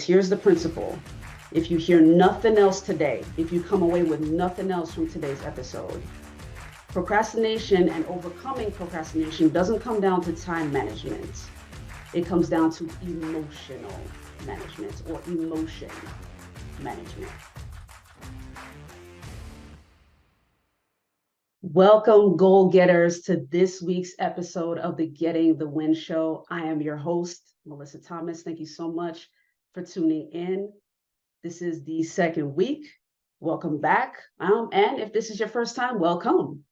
here's the principle. If you hear nothing else today, if you come away with nothing else from today's episode, procrastination and overcoming procrastination doesn't come down to time management. It comes down to emotional management or emotion management. Welcome, goal getters, to this week's episode of the Getting the Win Show. I am your host, Melissa Thomas. Thank you so much for tuning in. This is the second week. Welcome back. And if this is your first time, welcome.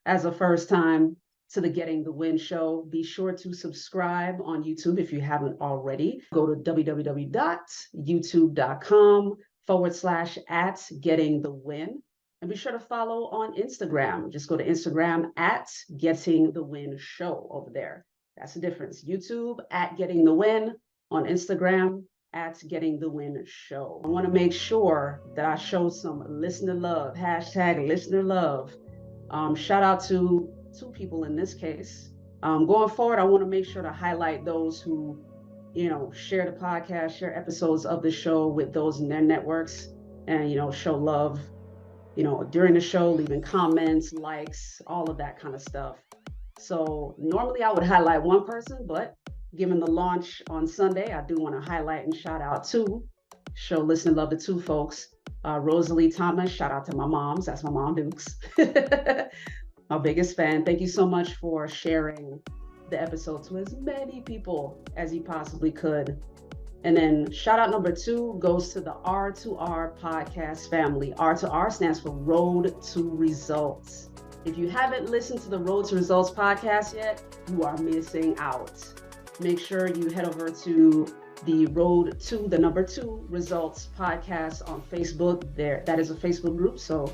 As a first time to the Getting the Win Show, be sure to subscribe on YouTube if you haven't already. Go to www.youtube.com/@gettingthewin. And be sure to follow on Instagram. Just go to Instagram @gettingthewin_show over there. That's the difference. YouTube @gettingthewin, on Instagram @gettingthewin_show. I want to make sure that I show some listener love, #listener love. Shout out to two people in this case. Going forward, I want to make sure to highlight those who, share the podcast, share episodes of the show with those in their networks, and, show love, during the show, leaving comments, likes, all of that kind of stuff. So normally I would highlight one person, but given the launch on Sunday, I do want to highlight and shout out two, show listening love to two folks. Rosalie Thomas, shout out to my moms. That's my mom, Dukes. My biggest fan. Thank you so much for sharing the episode to as many people as you possibly could. And then shout out number 2 goes to the R2R podcast family. R2R stands for Road to Results. If you haven't listened to the Road to Results podcast yet, you are missing out. Make sure you head over to the Road to the number 2 Results podcast on Facebook. That is a Facebook group. So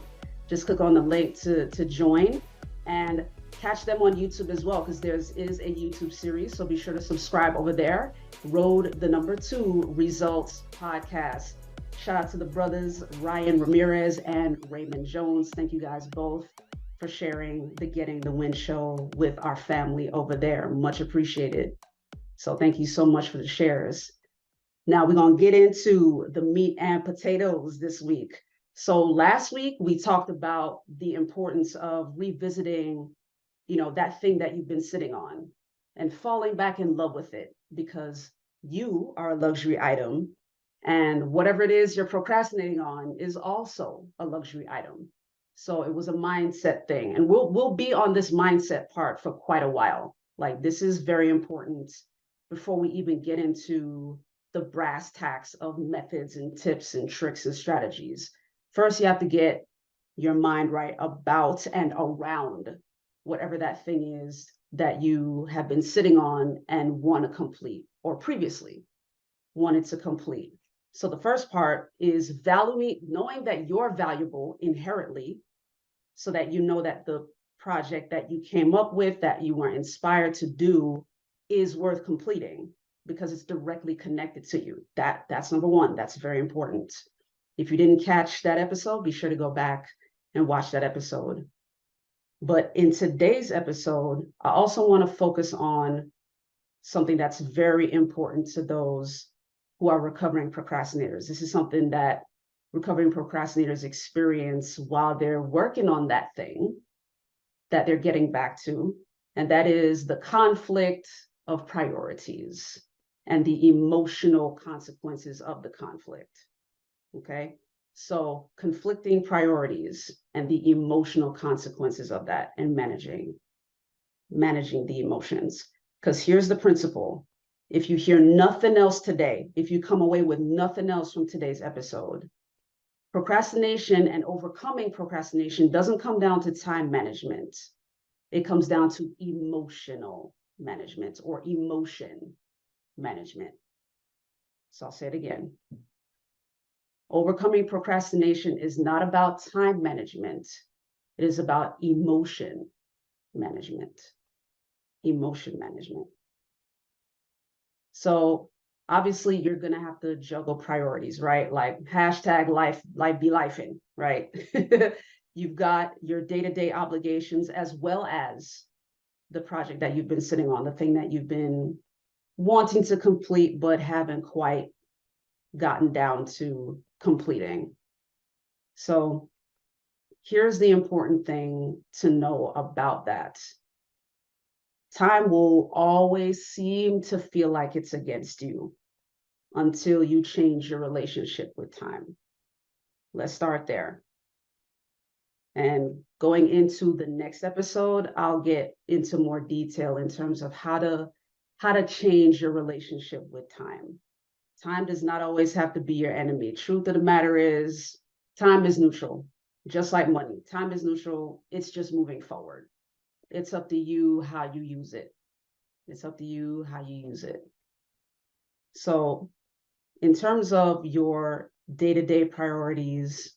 just click on the link to join and catch them on YouTube as well, because there is a YouTube series. So be sure to subscribe over there. Road the number 2 Results podcast. Shout out to the brothers Ryan Ramirez and Raymond Jones. Thank you guys both for sharing the Getting the Win show with our family over there. Much appreciated. So thank you so much for the shares. Now we're going to get into the meat and potatoes this week. So last week we talked about the importance of revisiting, that thing that you've been sitting on and falling back in love with it, because you are a luxury item, and whatever it is you're procrastinating on is also a luxury item. So it was a mindset thing, and we'll be on this mindset part for quite a while. Like, this is very important before we even get into the brass tacks of methods and tips and tricks and strategies. First, you have to get your mind right about and around whatever that thing is that you have been sitting on and want to complete, or previously wanted to complete. So the first part is knowing that you're valuable inherently, so that you know that the project that you came up with, that you were inspired to do, is worth completing because it's directly connected to you. That's number 1. That's very important. If you didn't catch that episode, be sure to go back and watch that episode. But in today's episode, I also want to focus on something that's very important to those who are recovering procrastinators. This is something that recovering procrastinators experience while they're working on that thing that they're getting back to, and that is the conflict of priorities and the emotional consequences of the conflict. Okay? So conflicting priorities and the emotional consequences of that, and managing the emotions. Because here's the principle. If you hear nothing else today, if you come away with nothing else from today's episode, procrastination and overcoming procrastination doesn't come down to time management. It comes down to emotional management or emotion management. So I'll say it again. Overcoming procrastination is not about time management. It is about emotion management. Emotion management. So obviously you're going to have to juggle priorities, right? Like #life be lifing, right? You've got your day-to-day obligations, as well as the project that you've been sitting on, the thing that you've been wanting to complete but haven't quite gotten down to completing. So here's the important thing to know about that. Time will always seem to feel like it's against you until you change your relationship with time. Let's start there. And going into the next episode, I'll get into more detail in terms of how to change your relationship with time. Time does not always have to be your enemy. Truth of the matter is, time is neutral, just like money. Time is neutral. It's just moving forward. It's up to you how you use it. It's up to you how you use it. So, in terms of your day-to-day priorities,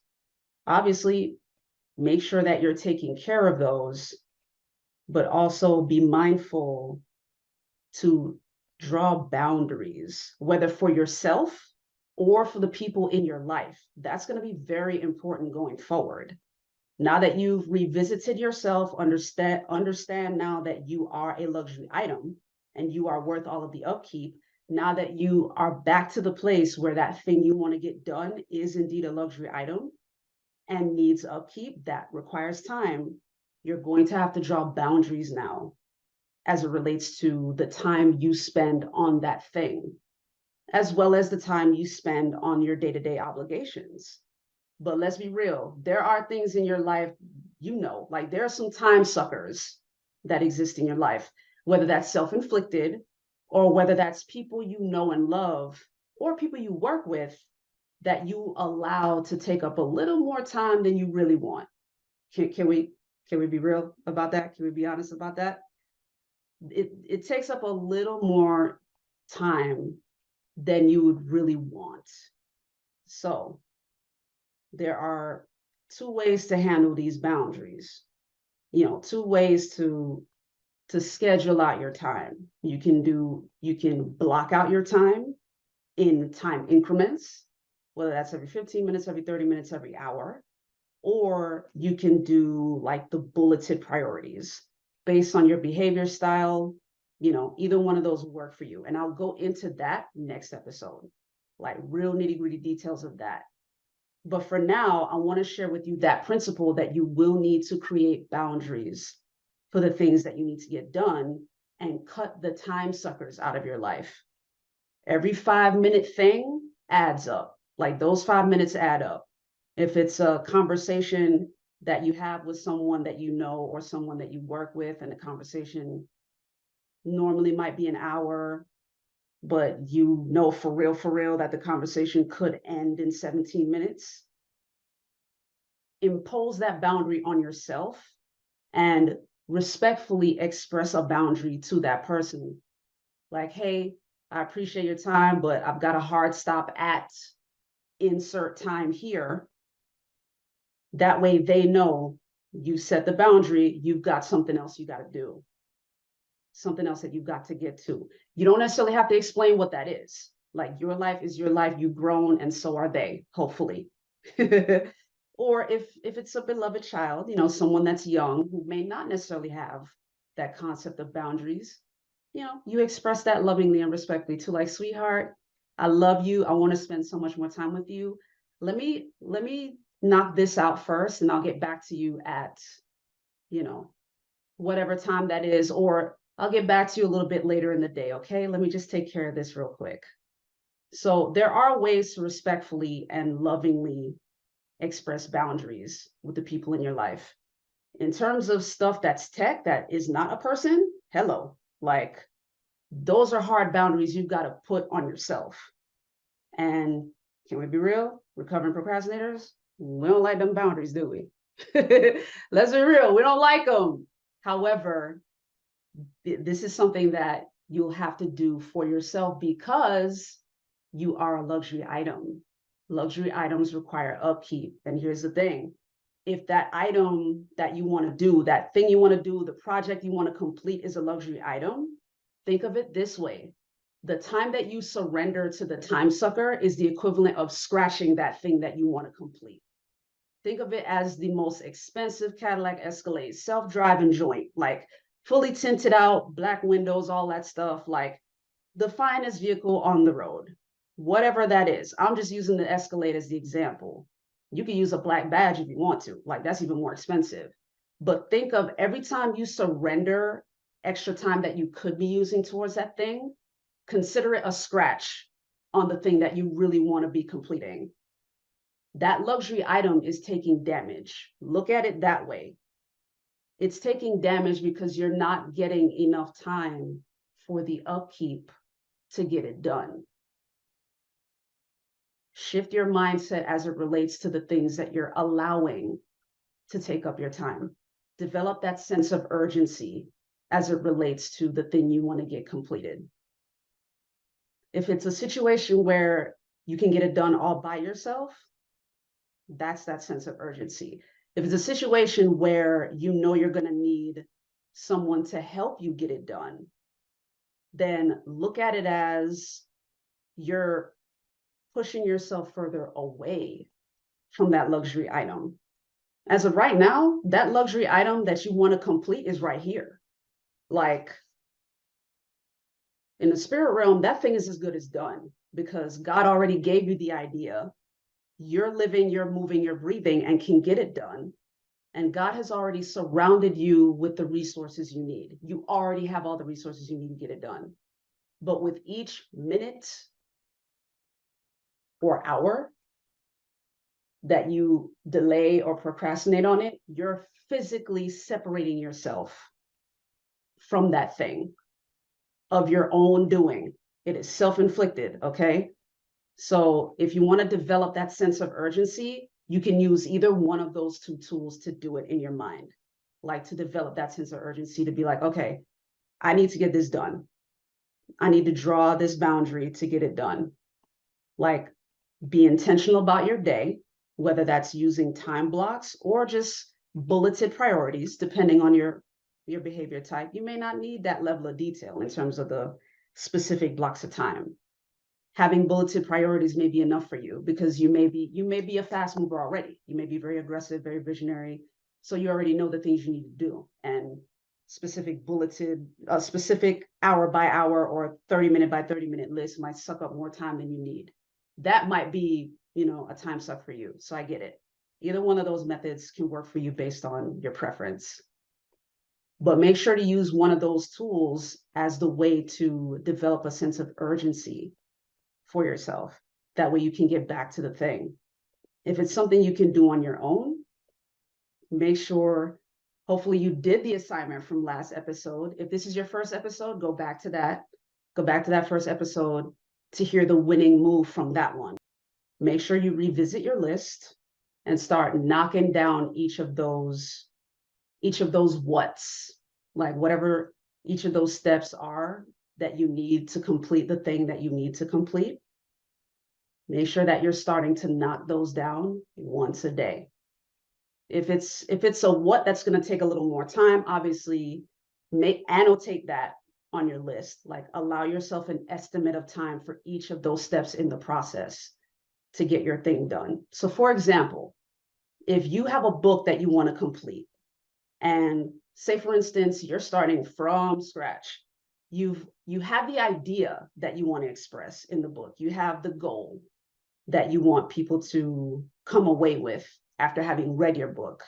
obviously, make sure that you're taking care of those, but also be mindful to draw boundaries, whether for yourself or for the people in your life. That's going to be very important going forward. Now that you've revisited yourself, understand now that you are a luxury item and you are worth all of the upkeep. Now that you are back to the place where that thing you want to get done is indeed a luxury item and needs upkeep, that requires time, you're going to have to draw boundaries now as it relates to the time you spend on that thing, as well as the time you spend on your day-to-day obligations. But let's be real, there are things in your life, like there are some time suckers that exist in your life, whether that's self-inflicted or whether that's people you know and love or people you work with that you allow to take up a little more time than you really want. Can we be real about that? Can we be honest about that? It takes up a little more time than you would really want. So there are two ways to handle these boundaries. Two ways to schedule out your time. You can block out your time in time increments, whether that's every 15 minutes, every 30 minutes, every hour, or you can do like the bulleted priorities based on your behavior style. Either one of those will work for you. And I'll go into that next episode, like real nitty-gritty details of that. But for now, I want to share with you that principle that you will need to create boundaries for the things that you need to get done and cut the time suckers out of your life. Every 5-minute thing adds up. Like those 5 minutes add up. If it's a conversation that you have with someone that you know or someone that you work with, and the conversation normally might be an hour, but for real, that the conversation could end in 17 minutes, impose that boundary on yourself and respectfully express a boundary to that person. Like, hey, I appreciate your time, but I've got a hard stop at insert time here. That way they know you set the boundary, you've got something else you got to do, something else that you've got to get to. You don't necessarily have to explain what that is. Like, your life is your life, you've grown, and so are they, hopefully. Or if it's a beloved child, someone that's young who may not necessarily have that concept of boundaries, you express that lovingly and respectfully to, like, sweetheart, I love you. I want to spend so much more time with you. Let me knock this out first, and I'll get back to you at, whatever time that is, or I'll get back to you a little bit later in the day. Okay, let me just take care of this real quick. So there are ways to respectfully and lovingly express boundaries with the people in your life. In terms of stuff that's tech, that is not a person, hello, like, those are hard boundaries you've got to put on yourself. And can we be real? Recovering procrastinators, we don't like them boundaries, do we? Let's be real, we don't like them. However, this is something that you'll have to do for yourself because you are a luxury item. Luxury items require upkeep. And here's the thing. If that item that you want to do, that thing you want to do, the project you want to complete is a luxury item, think of it this way. The time that you surrender to the time sucker is the equivalent of scratching that thing that you want to complete. Think of it as the most expensive Cadillac Escalade, self-driving joint, like fully tinted out, black windows, all that stuff, like the finest vehicle on the road. whatever that is. I'm just using the Escalade as the example. You can use a black badge if you want to, like that's even more expensive. But think of every time you surrender extra time that you could be using towards that thing, consider it a scratch on the thing that you really want to be completing. That luxury item is taking damage. Look at it that way. It's taking damage because you're not getting enough time for the upkeep to get it done. Shift your mindset as it relates to the things that you're allowing to take up your time. Develop that sense of urgency as it relates to the thing you want to get completed. If it's a situation where you can get it done all by yourself, that's that sense of urgency. If it's a situation where you know you're going to need someone to help you get it done, then look at it as you're pushing yourself further away from that luxury item. As of right now, that luxury item that you want to complete is right here. Like in the spirit realm, that thing is as good as done because God already gave you the idea. You're living, you're moving, you're breathing, and can get it done. And God has already surrounded you with the resources you need. You already have all the resources you need to get it done. But with each minute or hour that you delay or procrastinate on it, you're physically separating yourself from that thing of your own doing. It is self-inflicted, okay? So if you want to develop that sense of urgency, you can use either one of those two tools to do it in your mind, like to develop that sense of urgency to be like, okay, I need to get this done. I need to draw this boundary to get it done. Like, be intentional about your day, whether that's using time blocks or just bulleted priorities, depending on your behavior type. You may not need that level of detail in terms of the specific blocks of time. Having bulleted priorities may be enough for you because you may be a fast mover already. You may be very aggressive, very visionary. So you already know the things you need to do. And specific bulleted, a specific hour by hour or 30-minute by 30-minute list might suck up more time than you need. That might be, a time suck for you. So I get it. Either one of those methods can work for you based on your preference. But make sure to use one of those tools as the way to develop a sense of urgency for yourself. That way you can get back to the thing. If it's something you can do on your own, make sure, hopefully you did the assignment from last episode. If this is your first episode, go back to that first episode to hear the winning move from that one. Make sure you revisit your list and start knocking down each of those what's, like whatever each of those steps are that you need to complete the thing that you need to complete. Make sure that you're starting to knock those down once a day. If it's a what that's going to take a little more time, obviously annotate that on your list. Like, allow yourself an estimate of time for each of those steps in the process to get your thing done. So for example, if you have a book that you want to complete, and say for instance, you're starting from scratch, you have the idea that you want to express in the book, you have the goal that you want people to come away with after having read your book,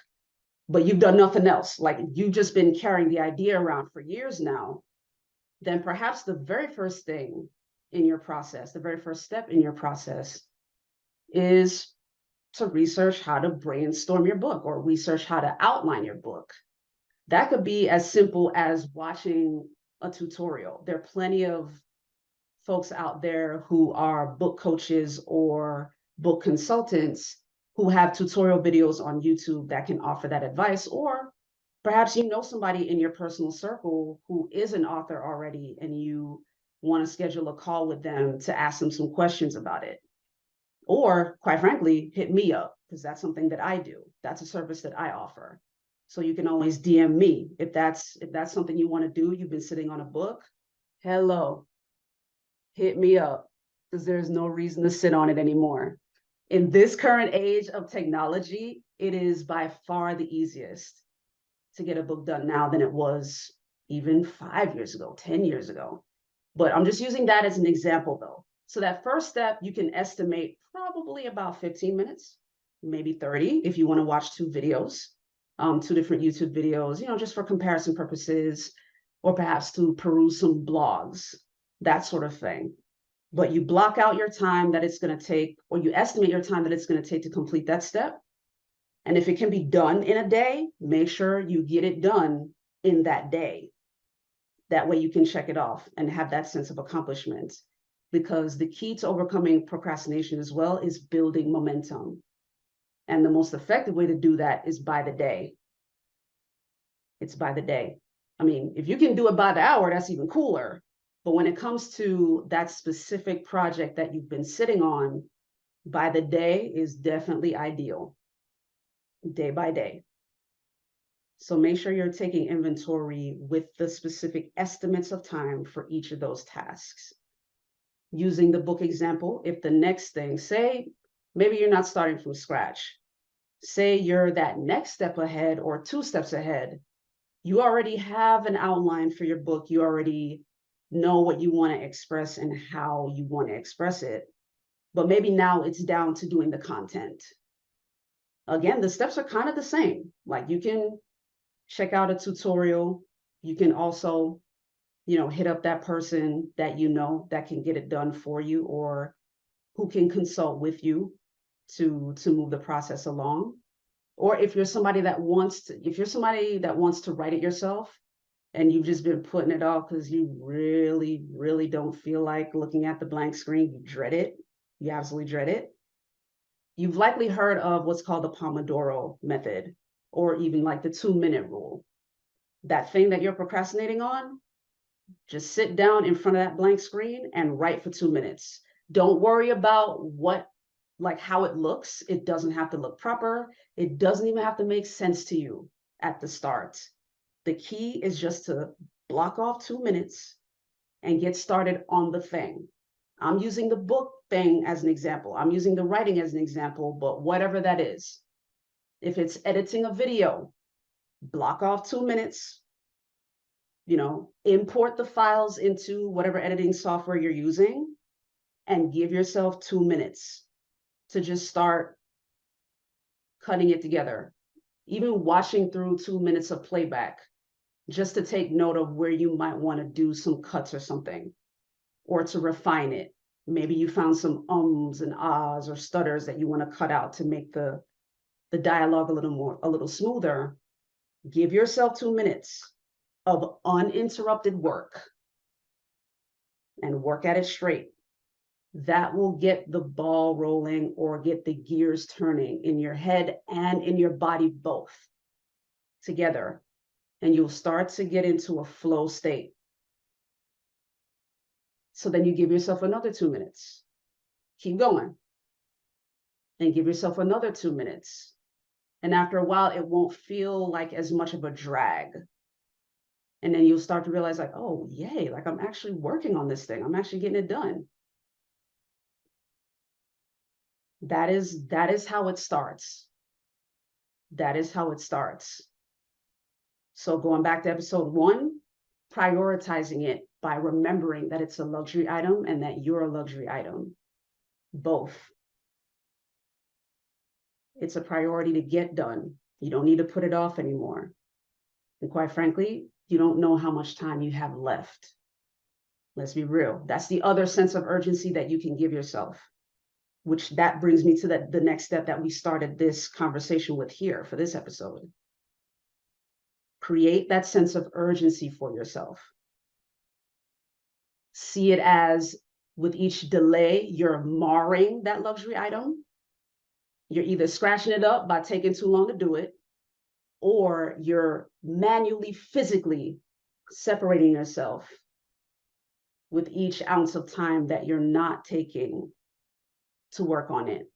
but you've done nothing else, like you've just been carrying the idea around for years now, then perhaps the very first thing in your process, the very first step in your process is to research how to brainstorm your book or research how to outline your book. That could be as simple as watching a tutorial. There are plenty of folks out there who are book coaches or book consultants who have tutorial videos on YouTube that can offer that advice. Or perhaps you know somebody in your personal circle who is an author already and you want to schedule a call with them to ask them some questions about it. Or quite frankly, hit me up, because that's something that I do. That's a service that I offer. So you can always DM me if that's something you want to do. You've been sitting on a book. Hello, hit me up, because there's no reason to sit on it anymore. In this current age of technology, it is by far the easiest to get a book done now than it was even 5 years ago, 10 years ago. But I'm just using that as an example though. So that first step, you can estimate probably about 15 minutes, maybe 30 if you want to watch two videos, two different YouTube videos, just for comparison purposes, or perhaps to peruse some blogs, that sort of thing. But you block out your time that it's going to take, or you estimate your time that it's going to take to complete that step. And if it can be done in a day, make sure you get it done in that day. That way you can check it off and have that sense of accomplishment. Because the key to overcoming procrastination as well is building momentum. And the most effective way to do that is by the day. It's by the day. I mean, if you can do it by the hour, that's even cooler. But when it comes to that specific project that you've been sitting on, by the day is definitely ideal. Day by day. So make sure you're taking inventory with the specific estimates of time for each of those tasks. Using the book example, if the next thing, say, maybe you're not starting from scratch. Say you're that next step ahead or 2 steps ahead. You already have an outline for your book. You already know what you want to express and how you want to express it. But maybe now it's down to doing the content. Again, the steps are kind of the same. Like you can check out a tutorial. You can also, hit up that person that that can get it done for you, or who can consult with you to move the process along. Or if you're somebody that wants to write it yourself, and you've just been putting it off because you really, really don't feel like looking at the blank screen, you dread it. You absolutely dread it. You've likely heard of what's called the Pomodoro method, or even like the 2-minute rule. That thing that you're procrastinating on, just sit down in front of that blank screen and write for 2 minutes. Don't worry about how it looks. It doesn't have to look proper. It doesn't even have to make sense to you at the start. The key is just to block off 2 minutes and get started on the thing. I'm using the book thing as an example. I'm using the writing as an example, but whatever that is. If it's editing a video, block off 2 minutes, import the files into whatever editing software you're using, and give yourself 2 minutes to just start cutting it together. Even watching through 2 minutes of playback, just to take note of where you might want to do some cuts or something, or to refine it. Maybe you found some ums and ahs or stutters that you want to cut out to make the dialogue a little smoother. Give yourself 2 minutes of uninterrupted work and work at it straight. That will get the ball rolling, or get the gears turning in your head and in your body both together. And you'll start to get into a flow state. So then you give yourself another 2 minutes. Keep going. And give yourself another 2 minutes. And after a while, it won't feel like as much of a drag. And then you'll start to realize oh, yay, I'm actually working on this thing. I'm actually getting it done. That is how it starts. That is how it starts. So going back to episode 1, prioritizing it by remembering that it's a luxury item and that you're a luxury item. Both. It's a priority to get done. You don't need to put it off anymore. And quite frankly, you don't know how much time you have left. Let's be real. That's the other sense of urgency that you can give yourself, which that brings me to the next step that we started this conversation with here for this episode. Create that sense of urgency for yourself. See it as, with each delay, you're marring that luxury item. You're either scratching it up by taking too long to do it, or you're manually, physically separating yourself with each ounce of time that you're not taking to work on it.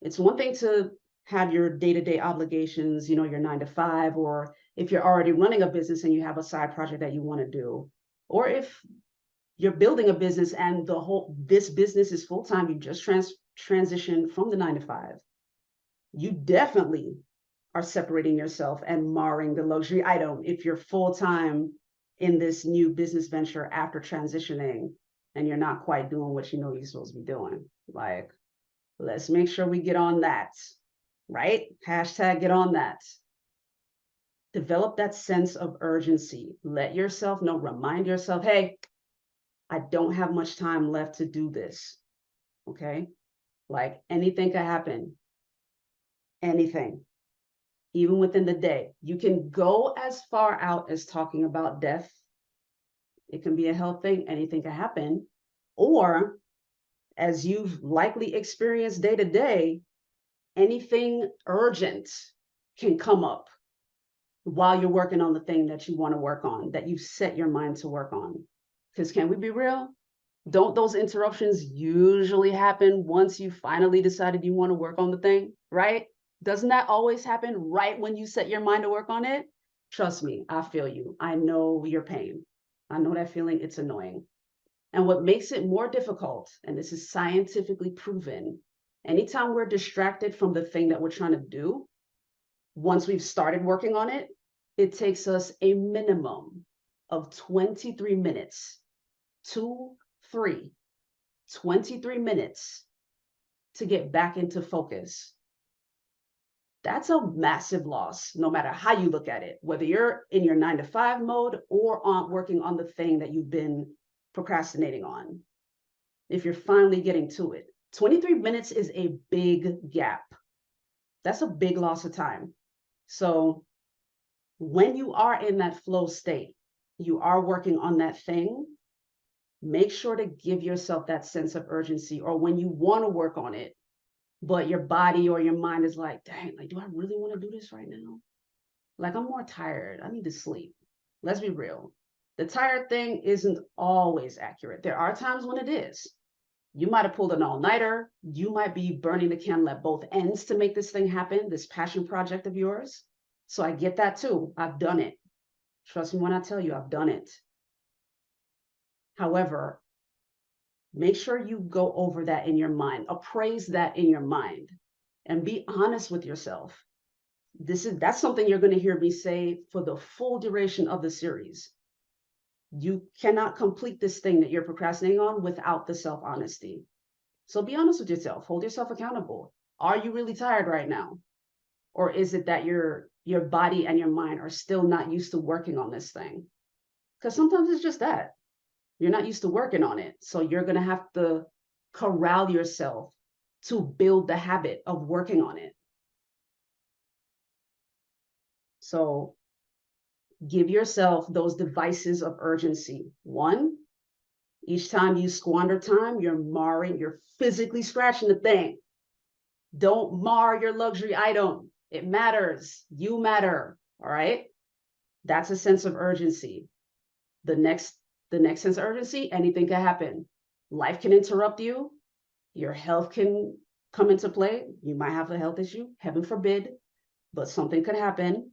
It's one thing to have your day-to-day obligations, your 9 to 5, or if you're already running a business and you have a side project that you want to do, or if you're building a business and this business is full-time, you just transitioned from the 9 to 5. You definitely are separating yourself and marring the luxury item if you're full-time in this new business venture after transitioning and you're not quite doing what you know you're supposed to be doing. Like, let's make sure we get on that, right? Hashtag get on that. Develop that sense of urgency. Let yourself know, remind yourself, hey, I don't have much time left to do this. Okay. Like anything can happen. Anything, even within the day. You can go as far out as talking about death. It can be a health thing. Anything can happen. Or as you've likely experienced day to day, anything urgent can come up while you're working on the thing that you want to work on, that you've set your mind to work on. Because can we be real? Don't those interruptions usually happen once you finally decided you want to work on the thing, right? Doesn't that always happen right when you set your mind to work on it? Trust me, I feel you. I know your pain. I know that feeling. It's annoying. And what makes it more difficult, and this is scientifically proven, anytime we're distracted from the thing that we're trying to do, once we've started working on it, it takes us a minimum of 23 minutes, 23 minutes to get back into focus. That's a massive loss, no matter how you look at it, whether you're in your 9 to 5 mode or working on the thing that you've been procrastinating on. If you're finally getting to it, 23 minutes is a big gap. That's a big loss of time. So when you are in that flow state, you are working on that thing, make sure to give yourself that sense of urgency. Or when you want to work on it, but your body or your mind is like, dang, like, do I really want to do this right now? Like, I'm more tired. I need to sleep. Let's be real. The tired thing isn't always accurate. There are times when it is. You might have pulled an all-nighter. You might be burning the candle at both ends to make this thing happen, this passion project of yours. So I get that too. I've done it. Trust me when I tell you, I've done it. However, make sure you go over that in your mind, appraise that in your mind, and be honest with yourself. That's something you're going to hear me say for the full duration of the series. You cannot complete this thing that you're procrastinating on without the self-honesty. So be honest with yourself, hold yourself accountable. Are you really tired right now? Or is it that your body and your mind are still not used to working on this thing? Because sometimes it's just that. You're not used to working on it. So you're going to have to corral yourself to build the habit of working on it. So give yourself those devices of urgency. One, each time you squander time, you're physically scratching the thing. Don't mar your luxury item. It matters. You matter. All right. That's a sense of urgency. The next sense of urgency, anything can happen. Life can interrupt you. Your health can come into play. You might have a health issue, heaven forbid, but something could happen.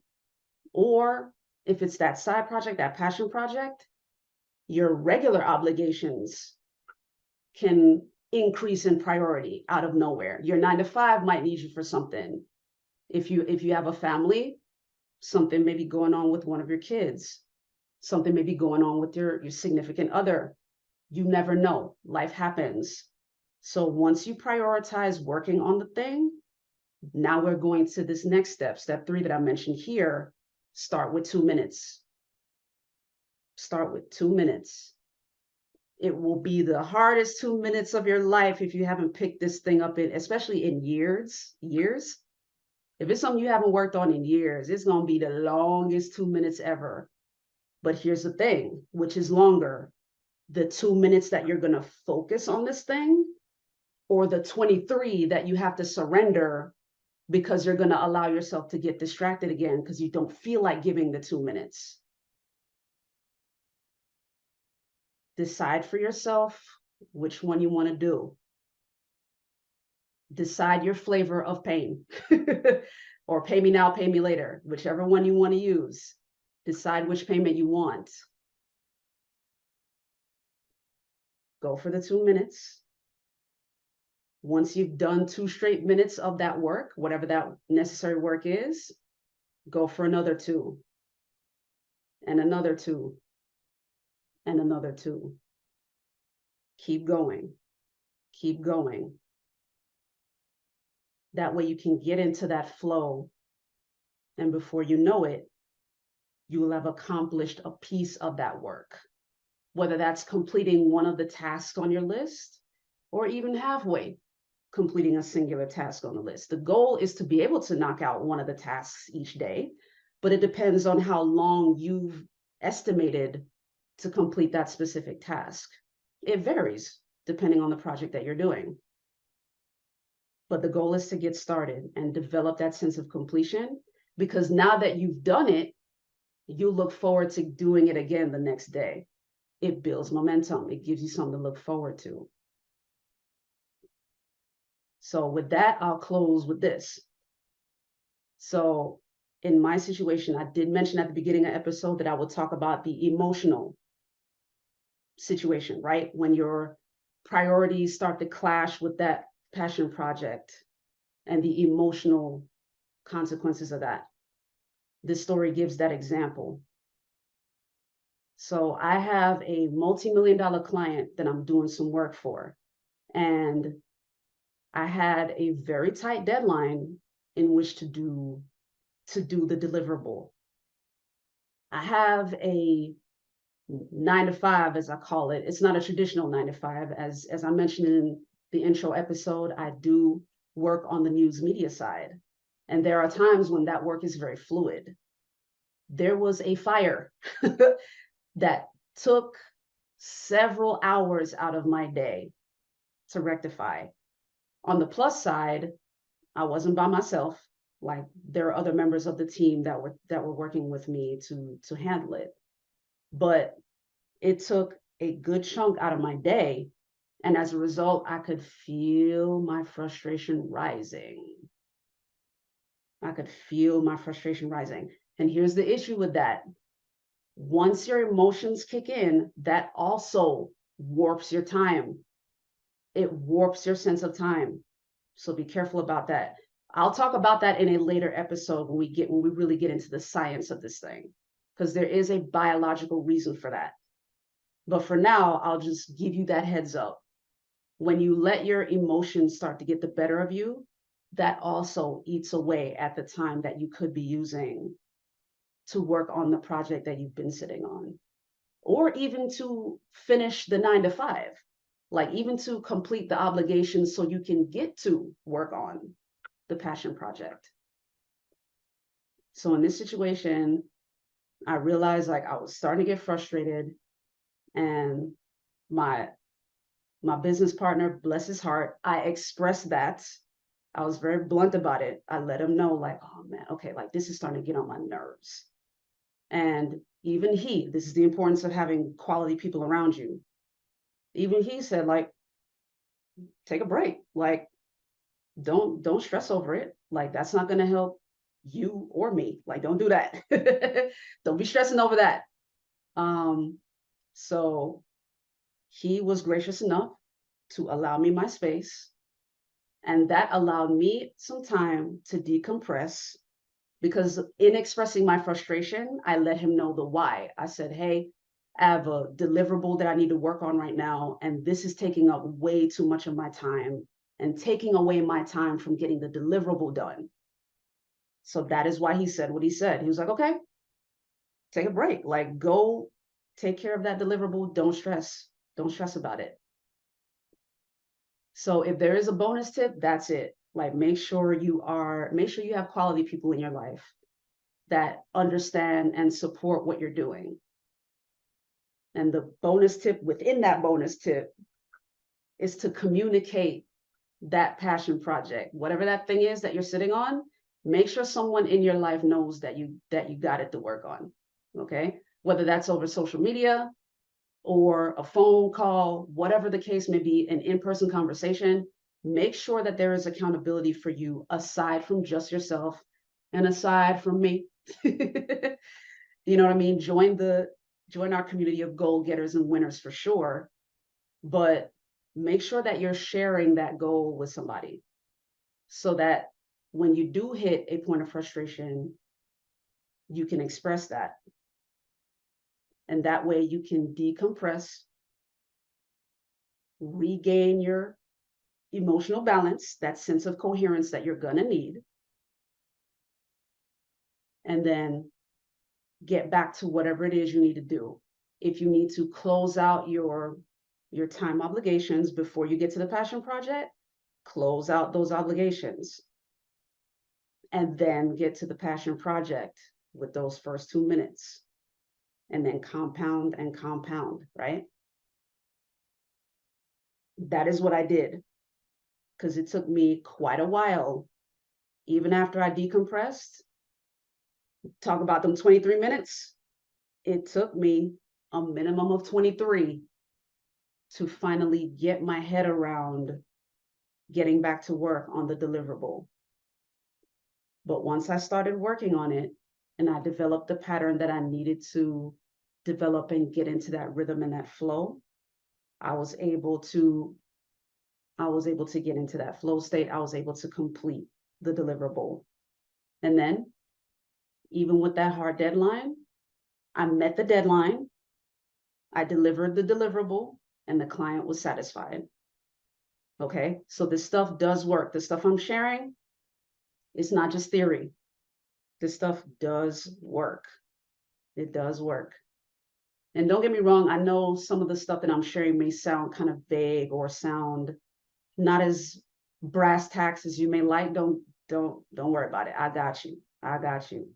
Or if it's that side project, that passion project, your regular obligations can increase in priority out of nowhere. Your 9 to 5 might need you for something. If you have a family, something may be going on with one of your kids. Something may be going on with your significant other. You never know. Life happens. So once you prioritize working on the thing, now we're going to this next step, step 3 that I mentioned here. Start with 2 minutes. Start with 2 minutes. It will be the hardest 2 minutes of your life if you haven't picked this thing up in, especially in years. If it's something you haven't worked on in years, it's going to be the longest 2 minutes ever. But here's the thing, which is longer, the 2 minutes that you're going to focus on this thing, or the 23 that you have to surrender because you're going to allow yourself to get distracted again because you don't feel like giving the 2 minutes. Decide for yourself which one you want to do. Decide your flavor of pain or pay me now, pay me later, whichever one you want to use. Decide which payment you want. Go for the 2 minutes. Once you've done 2 straight minutes of that work, whatever that necessary work is, go for another 2, and another 2, and another 2. Keep going. Keep going. That way you can get into that flow. And before you know it, you will have accomplished a piece of that work, whether that's completing one of the tasks on your list or even halfway completing a singular task on the list. The goal is to be able to knock out one of the tasks each day, but it depends on how long you've estimated to complete that specific task. It varies depending on the project that you're doing. But the goal is to get started and develop that sense of completion, because now that you've done it, you look forward to doing it again the next day. It builds momentum. It gives you something to look forward to. So with that, I'll close with this. So in my situation, I did mention at the beginning of the episode that I would talk about the emotional situation, right? When your priorities start to clash with that passion project and the emotional consequences of that. This story gives that example. So I have a multi-million-dollar client that I'm doing some work for, and I had a very tight deadline in which to do the deliverable. I have a 9 to 5, as I call it. It's not a traditional 9 to 5. As I mentioned in the intro episode, I do work on the news media side. And there are times when that work is very fluid. There was a fire that took several hours out of my day to rectify. On the plus side, I wasn't by myself. Like, there are other members of the team that were working with me to handle it. But it took a good chunk out of my day. And as a result, I could feel my frustration rising. I could feel my frustration rising. And here's the issue with that. Once your emotions kick in, that also warps your time. It warps your sense of time. So be careful about that. I'll talk about that in a later episode when we really get into the science of this thing, because there is a biological reason for that. But for now, I'll just give you that heads up. When you let your emotions start to get the better of you, that also eats away at the time that you could be using to work on the project that you've been sitting on, or even to finish the 9 to 5, like even to complete the obligations so you can get to work on the passion project. So in this situation, I realized like I was starting to get frustrated, and my business partner, bless his heart, I expressed that. I was very blunt about it. I let him know, like, oh man, okay, like this is starting to get on my nerves. And even this is the importance of having quality people around you. Even he said, like, take a break. Like, don't stress over it. Like, that's not going to help you or me. Like, don't do that. Don't be stressing over that. So he was gracious enough to allow me my space. And that allowed me some time to decompress, because in expressing my frustration, I let him know the why. I said, hey, I have a deliverable that I need to work on right now, and this is taking up way too much of my time and taking away my time from getting the deliverable done. So that is why he said what he said. He was like, okay, take a break. Like, go take care of that deliverable. Don't stress. Don't stress about it. So if there is a bonus tip, that's it. Like, make sure you have quality people in your life that understand and support what you're doing. And the bonus tip within that bonus tip is to communicate that passion project, whatever that thing is that you're sitting on. Make sure someone in your life knows that you got it to work on. Okay, whether that's over social media or a phone call, whatever the case may be, an in-person conversation. Make sure that there is accountability for you aside from just yourself and aside from me. You know what I mean? Join our community of goal getters and winners for sure, but make sure that you're sharing that goal with somebody, so that when you do hit a point of frustration, you can express that. And that way you can decompress regain your emotional balance, that sense of coherence that you're gonna need, and then get back to whatever it is you need to do. If you need to close out your time obligations before you get to the passion project, close out those obligations and then get to the passion project with those first 2 minutes, and then compound and compound, right? That is what I did, because it took me quite a while, even after I decompressed. Talk about them 23 minutes. It took me a minimum of 23 to finally get my head around getting back to work on the deliverable. But once I started working on it and I developed the pattern that I needed to develop and get into that rhythm and that flow, I was able to get into that flow state. I was able to complete the deliverable. And then, even with that hard deadline, I met the deadline, I delivered the deliverable, and the client was satisfied. Okay, so this stuff does work. The stuff I'm sharing, it's not just theory. This stuff does work. It does work. And don't get me wrong, I know some of the stuff that I'm sharing may sound kind of vague or sound not as brass tacks as you may like. Don't worry about it. I got you. I got you.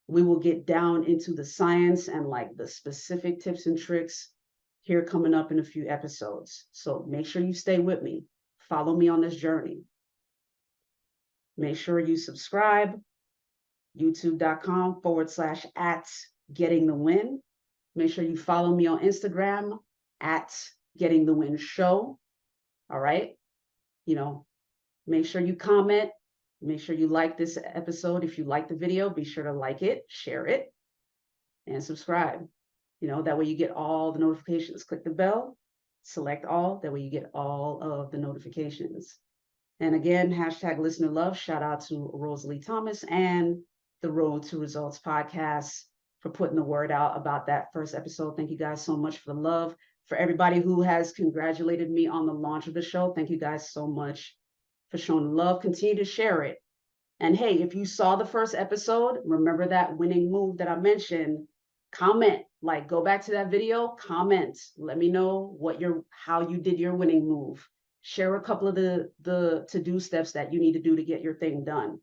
We will get down into the science and like the specific tips and tricks here coming up in a few episodes. So make sure you stay with me. Follow me on this journey. Make sure you subscribe, youtube.com/@gettingthewin. Make sure you follow me on Instagram @gettingthewin_show. All right. Make sure you comment. Make sure you like this episode. If you like the video, be sure to like it, share it, and subscribe. That way you get all the notifications. Click the bell, select all. That way you get all of the notifications. And again, #listener love. Shout out to Rosalie Thomas and the Road to Results podcast for putting the word out about that first episode. Thank you guys so much for the love. For everybody who has congratulated me on the launch of the show, thank you guys so much for showing love. Continue to share it. And hey, if you saw the first episode, remember that winning move that I mentioned, comment, go back to that video, comment, let me know how you did your winning move. Share a couple of the to-do steps that you need to do to get your thing done.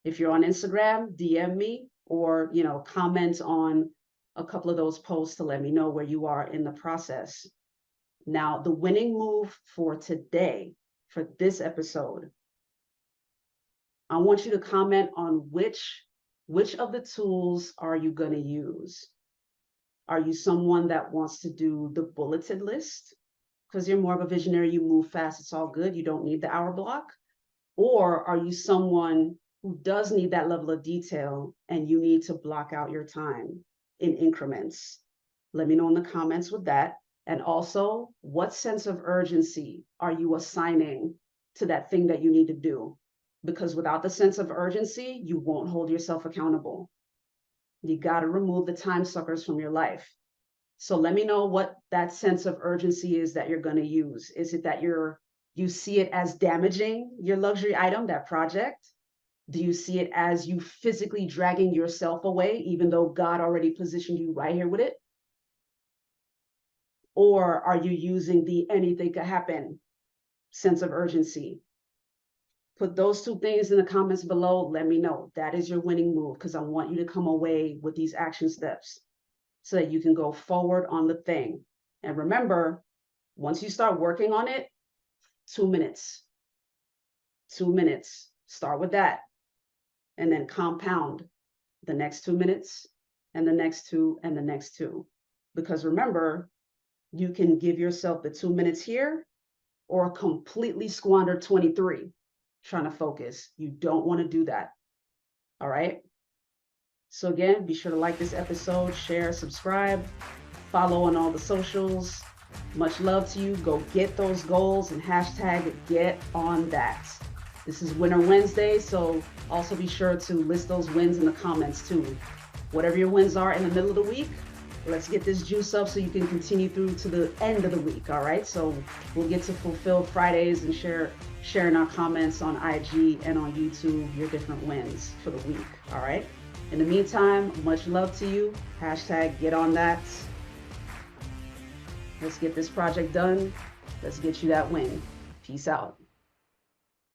If you're on Instagram, DM me or, comment on a couple of those posts to let me know where you are in the process. Now, the winning move for today, for this episode, I want you to comment on which of the tools are you going to use. Are you someone that wants to do the bulleted list? Because you're more of a visionary, you move fast, it's all good, you don't need the hour block? Or are you someone who does need that level of detail and you need to block out your time in increments? Let me know in the comments with that. And also, what sense of urgency are you assigning to that thing that you need to do? Because without the sense of urgency, you won't hold yourself accountable. You got to remove the time suckers from your life. So let me know what that sense of urgency is that you're going to use. Is it that you see it as damaging your luxury item, that project? Do you see it as you physically dragging yourself away, even though God already positioned you right here with it? Or are you using the anything could happen sense of urgency? Put those two things in the comments below. Let me know. That is your winning move, because I want you to come away with these action steps so that you can go forward on the thing. And remember, once you start working on it, 2 minutes. 2 minutes. Start with that. And then compound the next 2 minutes and the next 2 and the next 2. Because remember, you can give yourself the 2 minutes here or completely squander 23 trying to focus. You don't want to do that. All right. So again, be sure to like this episode, share, subscribe, follow on all the socials. Much love to you. Go get those goals and #get on that. This is Winner Wednesday, so also be sure to list those wins in the comments too. Whatever your wins are in the middle of the week, let's get this juice up so you can continue through to the end of the week. All right. So we'll get to fulfill Fridays and sharing our comments on IG and on YouTube, your different wins for the week. All right. In the meantime, much love to you. Hashtag get on that. Let's get this project done. Let's get you that win. Peace out.